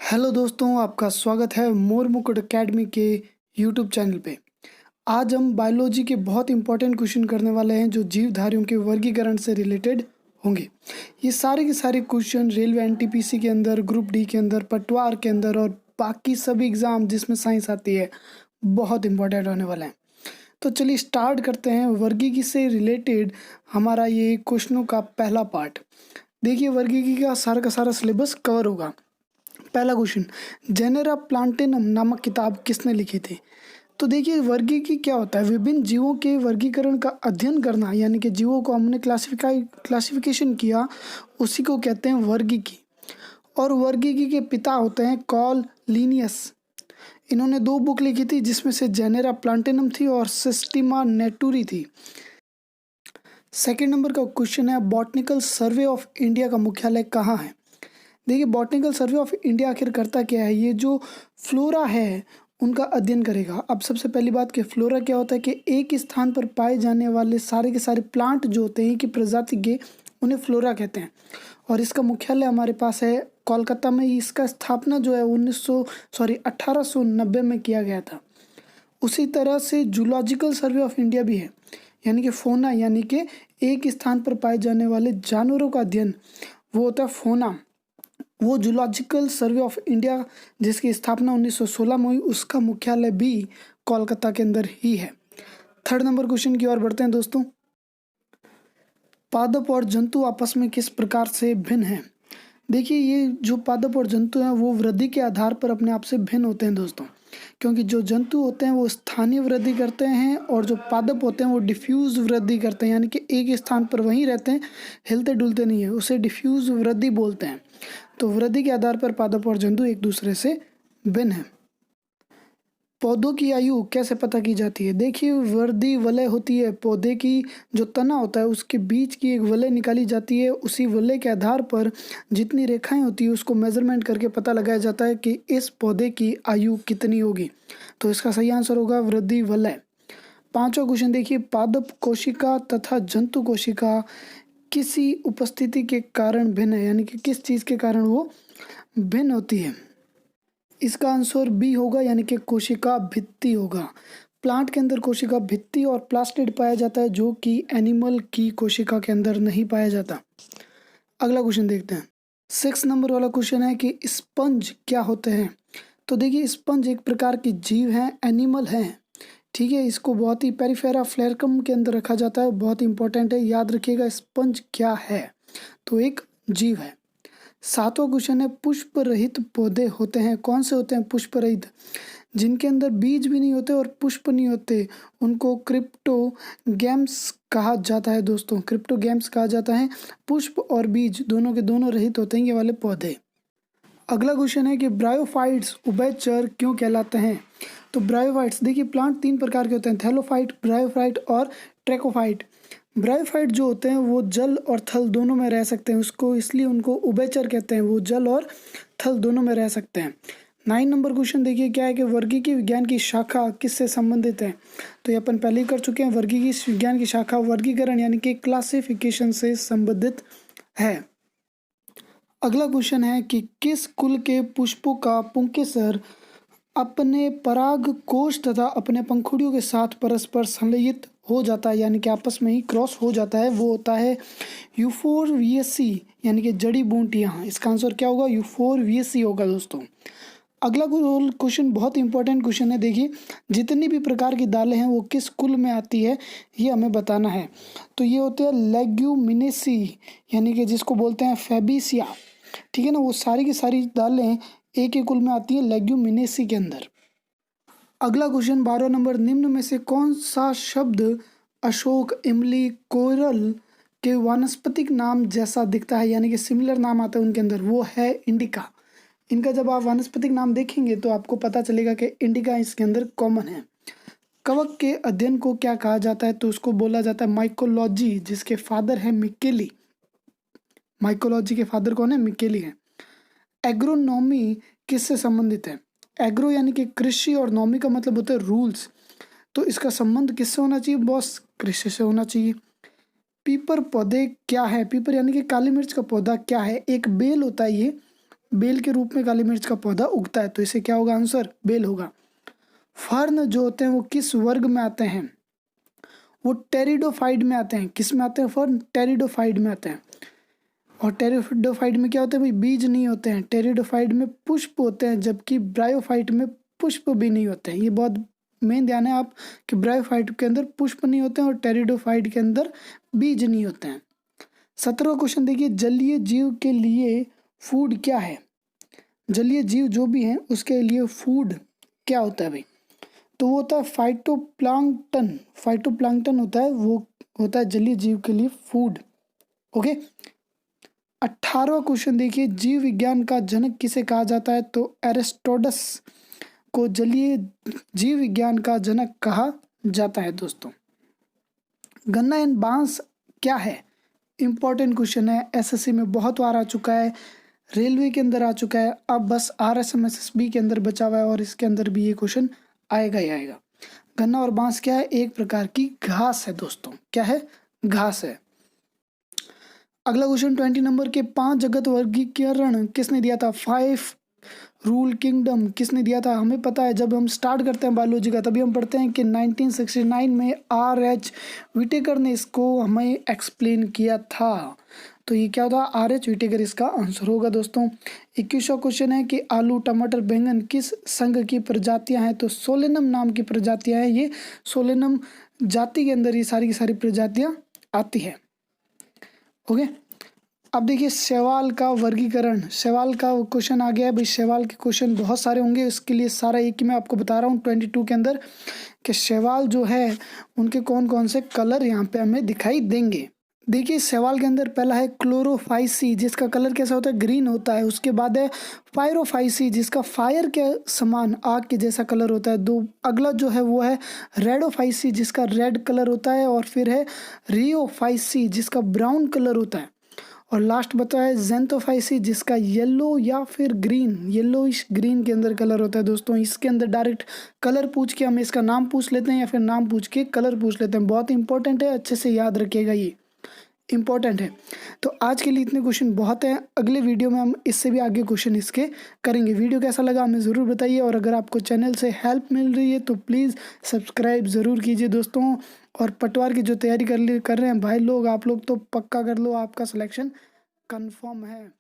Hello दोस्तों, आपका स्वागत है मोर मुकुट अकेडमी के यूट्यूब चैनल पे। आज हम बायोलॉजी के बहुत इंपॉर्टेंट क्वेश्चन करने वाले हैं जो जीवधारियों के वर्गीकरण से रिलेटेड होंगे। ये सारे के सारे क्वेश्चन रेलवे एनटीपीसी के अंदर, ग्रुप डी के अंदर, पटवार के अंदर और बाकी सभी एग्ज़ाम जिसमें साइंस आती है बहुत इंपॉर्टेंट होने वाले हैं। तो चलिए स्टार्ट करते हैं वर्गीकी से रिलेटेड हमारा ये क्वेश्चनों का पहला पार्ट। देखिए वर्गीकी का सारा सिलेबस कवर होगा। पहला क्वेश्चन, जेनेरा प्लांटेनम नामक किताब किसने लिखी थी? तो देखिए वर्गीकी क्या होता है, विभिन्न जीवों के वर्गीकरण का अध्ययन करना, यानी कि जीवों को हमने क्लासिफिकेशन किया, उसी को कहते हैं वर्गीकी। और वर्गीकी के पिता होते हैं कॉल लिनियस। इन्होंने 2 बुक लिखी थी जिसमें से जेनेरा प्लांटेनम थी और सिस्टीमा नेटूरी थी। सेकेंड नंबर का क्वेश्चन है, बॉटनिकल सर्वे ऑफ इंडिया का मुख्यालय कहाँ है? देखिए बॉटनिकल सर्वे ऑफ इंडिया आखिर करता क्या है, ये जो फ्लोरा है उनका अध्ययन करेगा। अब सबसे पहली बात कि फ्लोरा क्या होता है कि एक स्थान पर पाए जाने वाले सारे के सारे प्लांट जो होते हैं कि प्रजाति के, उन्हें फ्लोरा कहते हैं। और इसका मुख्यालय हमारे पास है कोलकाता में। इसका स्थापना जो है 1890 में किया गया था। उसी तरह से जूलॉजिकल सर्वे ऑफ इंडिया भी है, यानी कि फोना, यानी कि एक स्थान पर पाए जाने वाले जानवरों का अध्ययन, वो होता है फोना। वो जूलॉजिकल सर्वे ऑफ इंडिया जिसकी स्थापना 1916 में हुई, उसका मुख्यालय भी कोलकाता के अंदर ही है। थर्ड नंबर क्वेश्चन की ओर बढ़ते हैं दोस्तों। पादप और जंतु आपस में किस प्रकार से भिन्न हैं? देखिए ये जो पादप और जंतु हैं वो वृद्धि के आधार पर अपने आप से भिन्न होते हैं दोस्तों, क्योंकि जो जंतु होते हैं वो स्थानीय वृद्धि करते हैं और जो पादप होते हैं वो डिफ्यूज वृद्धि करते हैं, यानी कि एक स्थान पर वहीं रहते हैं, हिलते डुलते नहीं है, उसे डिफ्यूज वृद्धि बोलते हैं। तो वृद्धि के आधार पर पादप और जंतु एक दूसरे से भिन्न हैं। पौधों की आयु कैसे पता की जाती है? देखिए वृद्धि वलय होती है, पौधे की जो तना होता है उसके बीच की एक वलय निकाली जाती है। उसी वलय के आधार पर जितनी रेखाएं होती है उसको मेजरमेंट करके पता लगाया जाता है कि इस पौधे की आयु कितनी होगी। तो इसका सही आंसर होगा वृद्धि वलय। पांचवा क्वेश्चन देखिए, पादप कोशिका तथा जंतु कोशिका किसी उपस्थिति के कारण भिन्न है, यानी कि किस चीज़ के कारण वो भिन्न होती है? इसका आंसर बी होगा, यानी कि कोशिका भित्ति होगा। प्लांट के अंदर कोशिका भित्ति और प्लास्टिड पाया जाता है, जो कि एनिमल की कोशिका के अंदर नहीं पाया जाता। अगला क्वेश्चन देखते हैं। 6 नंबर वाला क्वेश्चन है कि स्पंज क्या होते हैं? तो देखिए स्पंज एक प्रकार की जीव है, एनिमल है, ठीक है। इसको बहुत ही पेरिफेरा फ्लेरकम के अंदर रखा जाता है, बहुत इंपॉर्टेंट है, याद रखिएगा स्पंज क्या है। तो एक जीव है। 7वां क्वेश्चन है, पुष्प रहित पौधे होते हैं, कौन से होते हैं पुष्प रहित? जिनके अंदर बीज भी नहीं होते और पुष्प नहीं होते, उनको क्रिप्टोगैम्स कहा जाता है दोस्तों, क्रिप्टोगैम्स कहा जाता है। पुष्प और बीज दोनों के दोनों रहित होते हैं ये वाले पौधे। अगला क्वेश्चन है कि ब्रायोफाइट्स उभयचर क्यों कहलाते हैं? तो ब्रायोफाइट्स देखिए प्लांट 3 प्रकार के होते हैं, थैलोफाइट, ब्रायोफाइट और ट्रैकोफाइट। ब्रायोफाइट जो होते हैं वो जल और थल दोनों में रह सकते हैं, उसको इसलिए उनको उभयचर कहते हैं, वो जल और थल दोनों में रह सकते हैं। 9 नंबर क्वेश्चन देखिए क्या है कि वर्गीकी विज्ञान की शाखा किससे संबंधित है? तो ये अपन पहले ही कर चुके हैं, वर्गीकी विज्ञान की शाखा वर्गीकरण यानी कि क्लासिफिकेशन से संबंधित है। अगला क्वेश्चन है कि किस कुल के पुष्पों का पुंकेसर अपने पराग कोश तथा अपने पंखुड़ियों के साथ परस्पर संलयित हो जाता है, यानी कि आपस में ही क्रॉस हो जाता है, वो होता है यूफोरविएसी, यानी कि जड़ी बूटियाँ। इसका आंसर क्या होगा? यूफोरविएसी होगा दोस्तों। अगला क्वेश्चन बहुत इंपॉर्टेंट क्वेश्चन है, देखिए जितनी भी प्रकार की दालें हैं वो किस कुल में आती है ये हमें बताना है। तो ये होते हैं लेग्यूमिनेसी, यानी कि जिसको बोलते हैं फैबीसिया, ठीक है ना। वो सारी की सारी दालें एक ही कुल में आती है लेग्यूमिनेसी के अंदर। अगला क्वेश्चन 12 नंबर, निम्न में से कौन सा शब्द अशोक, इमली, कोरल के वानस्पतिक नाम जैसा दिखता है, यानी कि सिमिलर नाम आता है उनके अंदर? वो है इंडिका। इनका जब आप वानस्पतिक नाम देखेंगे तो आपको पता चलेगा कि इंडिका इसके अंदर कॉमन है। कवक के अध्ययन को क्या कहा जाता है? तो उसको बोला जाता है माइकोलॉजी, जिसके फादर है मिकेली। माइकोलॉजी के फादर कौन है? मिकेली है। एग्रोनॉमी किससे संबंधित है? एग्रो यानी कि कृषि और नॉमी का मतलब होता है रूल्स, तो इसका संबंध किससे होना चाहिए बॉस? कृषि से होना चाहिए। पीपर पौधे क्या है? पीपर यानी कि काली मिर्च का पौधा क्या है? एक बेल होता है ये, बेल के रूप में काली मिर्च का पौधा उगता है। तो इसे क्या होगा आंसर? बेल होगा। फर्न जो होते हैं वो किस वर्ग में आते हैं? वो टेरिडोफाइट में आते हैं। किस में आते हैं फर्न? टेरिडोफाइट में आते हैं। और टेरिडोफाइट में क्या होते हैं भाई? बीज नहीं होते हैं। टेरिडोफाइट में पुष्प होते हैं, जबकि ब्रायोफाइट में पुष्प भी नहीं होते हैं। ये बहुत मेन ध्यान है आप कि ब्रायोफाइट के अंदर पुष्प नहीं होते हैं और टेरिडोफाइट के अंदर बीज नहीं होते हैं। 17वां क्वेश्चन देखिए, जलीय जीव के लिए फूड क्या है? जलीय जीव जो भी हैं उसके लिए फूड क्या होता है भाई? तो वो होता है फाइटोप्लैंक्टन। फाइटोप्लैंक्टन होता है, वो होता है जलीय जीव के लिए फूड। ओके। 18वां क्वेश्चन देखिए, जीव विज्ञान का जनक किसे कहा जाता है? तो एरिस्टोटस को जलीय जीव विज्ञान का जनक कहा जाता है दोस्तों। गन्ना एंड बांस क्या है? इंपॉर्टेंट क्वेश्चन है, एसएससी में बहुत बार आ चुका है, रेलवे के अंदर आ चुका है, अब बस आरएसएमएसएसबी के अंदर बचा हुआ है और इसके अंदर भी ये क्वेश्चन आएगा ही आएगा। गन्ना और बांस क्या है? एक प्रकार की घास है दोस्तों। क्या है? घास है। अगला क्वेश्चन 20 नंबर के 5 जगत वर्गीकरण किसने दिया था? 5 रूल किंगडम किसने दिया था? हमें पता है, जब हम स्टार्ट करते हैं बायोलॉजी का तभी हम पढ़ते हैं कि 1969 में आर.एच. विटेकर ने इसको हमें एक्सप्लेन किया था। तो ये क्या होता है? आर.एच. विटेकर इसका आंसर होगा दोस्तों। 21वां क्वेश्चन है कि आलू, टमाटर, बैंगन किस संघ की प्रजातियां हैं? तो सोलेनम नाम की प्रजातियां हैं। ये सोलेनम जाति के अंदर ये सारी की सारी प्रजातियां आती है। ओके। अब देखिए शैवाल का वर्गीकरण, शैवाल का क्वेश्चन आ गया है भाई। शैवाल के क्वेश्चन बहुत सारे होंगे, इसके लिए सारा एक ही मैं आपको बता रहा हूँ 22 के अंदर कि शैवाल जो है उनके कौन कौन से कलर यहाँ पे हमें दिखाई देंगे। देखिए शैवाल के अंदर पहला है क्लोरोफाइसी, जिसका कलर कैसा होता है? ग्रीन होता है। उसके बाद है पायरोफाइसी, जिसका फायर के समान आग के जैसा कलर होता है। दो अगला जो है वो है रेडोफाइसी, जिसका रेड कलर होता है। और फिर है रियोफाइसी, जिसका ब्राउन कलर होता है। और लास्ट बताया जेंथोफाइसी, जिसका येलो या फिर ग्रीन, येलोइश ग्रीन के अंदर कलर होता है दोस्तों। इसके अंदर डायरेक्ट कलर पूछ के हम इसका नाम पूछ लेते हैं या फिर नाम पूछ के कलर पूछ लेते हैं। बहुत इंपॉर्टेंट है, अच्छे से याद रखिएगा, ये इंपॉर्टेंट है। तो आज के लिए इतने क्वेश्चन बहुत हैं, अगले वीडियो में हम इससे भी आगे क्वेश्चन इसके करेंगे। वीडियो कैसा लगा हमें ज़रूर बताइए, और अगर आपको चैनल से हेल्प मिल रही है तो प्लीज़ सब्सक्राइब ज़रूर कीजिए दोस्तों। और पटवार की जो तैयारी कर रहे हैं भाई लोग, आप लोग तो पक्का कर लो, आपका सिलेक्शन कंफर्म है।